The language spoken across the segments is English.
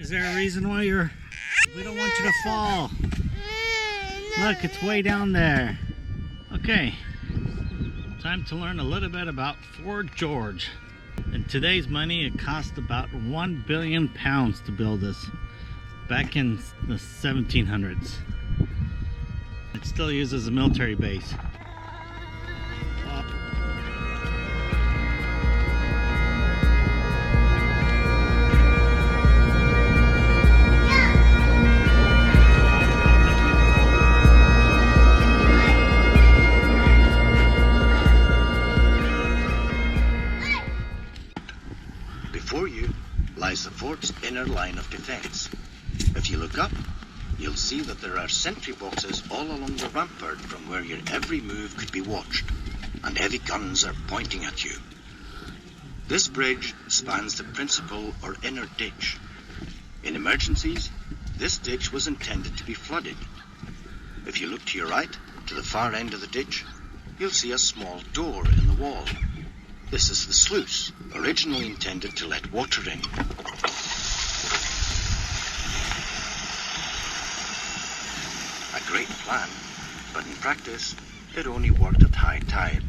Is there a reason why we don't want you to fall? Look, it's way down there. Okay, time to learn a little bit about Fort George. In today's money, it cost about £1 billion to build this back in the 1700s. It's still used as a military base. Before you lies the fort's inner line of defense. If you look up, you'll see that there are sentry boxes all along the rampart from where your every move could be watched, and heavy guns are pointing at you. This bridge spans the principal or inner ditch. In emergencies, this ditch was intended to be flooded. If you look to your right, to the far end of the ditch, you'll see a small door in the wall. This is the sluice, originally intended to let water in. A great plan, but in practice, it only worked at high tide.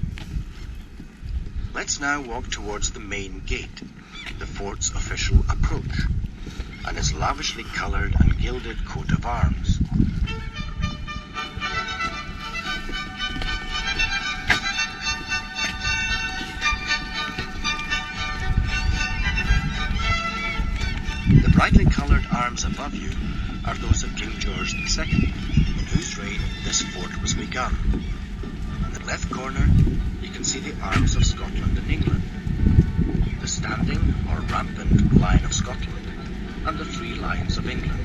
Let's now walk towards the main gate, the fort's official approach, and its lavishly coloured and gilded coat of arms. The brightly coloured arms above you are those of King George II, in whose reign this fort was begun. In the left corner, you can see the arms of Scotland and England, the standing or rampant line of Scotland, and the three lines of England.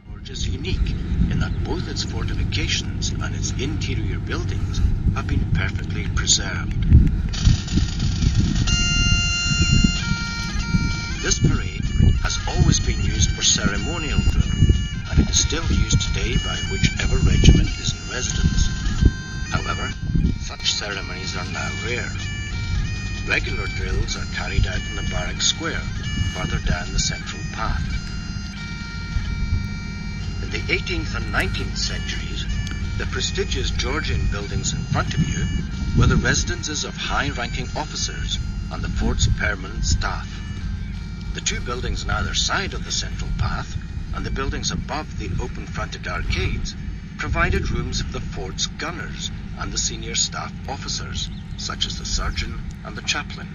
George is unique in that both its fortifications and its interior buildings have been perfectly preserved. This parade has always been used for ceremonial drill, and it is still used today by whichever regiment is in residence. However, such ceremonies are now rare. Regular drills are carried out in the barrack square, further down the central path. In the 18th and 19th centuries, the prestigious Georgian buildings in front of you were the residences of high-ranking officers and the fort's permanent staff. The two buildings on either side of the central path and the buildings above the open-fronted arcades provided rooms for the fort's gunners and the senior staff officers, such as the surgeon and the chaplain.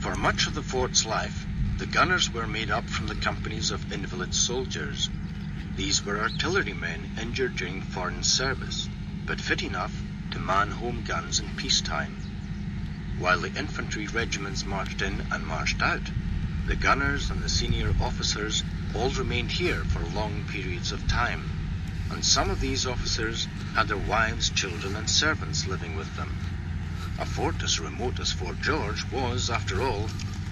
For much of the fort's life, the gunners were made up from the companies of invalid soldiers. These were artillerymen injured during foreign service, but fit enough to man home guns in peacetime. While the infantry regiments marched in and marched out, the gunners and the senior officers all remained here for long periods of time, and some of these officers had their wives, children and servants living with them. A fort as remote as Fort George was, after all,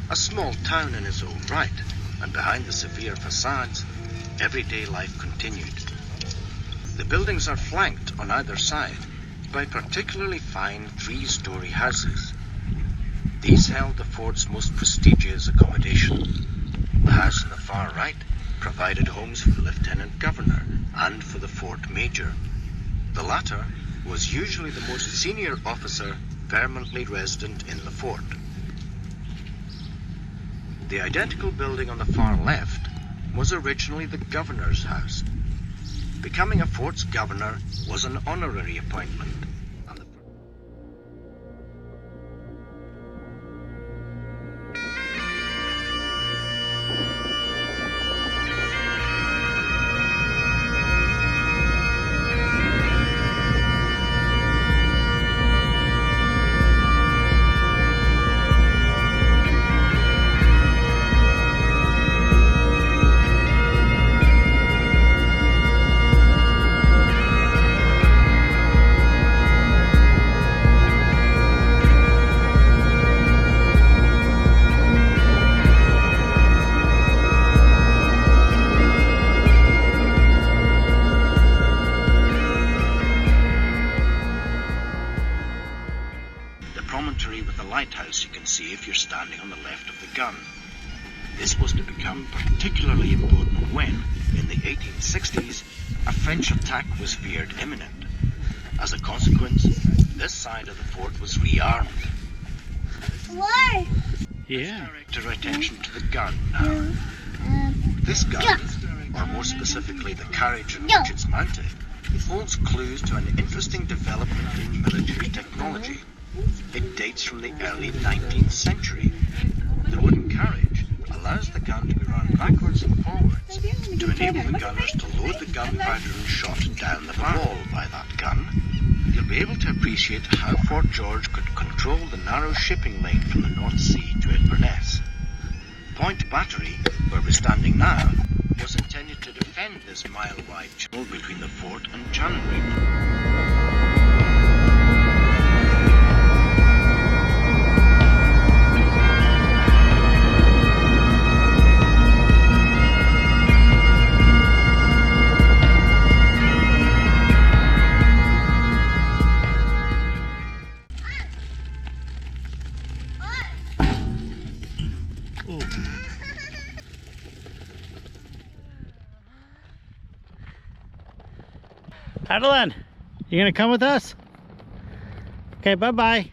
a small town in its own right, and behind the severe facades, everyday life continued. The buildings are flanked on either side by particularly fine three-story houses. These held the fort's most prestigious accommodation. The house on the far right provided homes for the lieutenant governor and for the fort major. The latter was usually the most senior officer permanently resident in the fort. The identical building on the far left was originally the governor's house. Becoming a fort's governor was an honorary appointment. promontory with a lighthouse you can see if you're standing on the left of the gun. This was to become particularly important when, in the 1860s, a French attack was feared imminent. As a consequence, this side of the fort was rearmed. Why? Yeah. Let's direct our attention to the gun now. This gun, or more specifically the carriage in which it's mounted, holds clues to an interesting development in military technology. It dates from the early 19th century. The wooden carriage allows the gun to be run backwards and forwards to enable the gunners to load the gunpowder and shot down the barrel by that gun. You'll be able to appreciate how Fort George could control the narrow shipping lane from the North Sea to Inverness. Point Battery, where we're standing now, was intended to defend this mile-wide channel between the fort and Chanonbury. Adeline, you gonna come with us? Okay, bye-bye.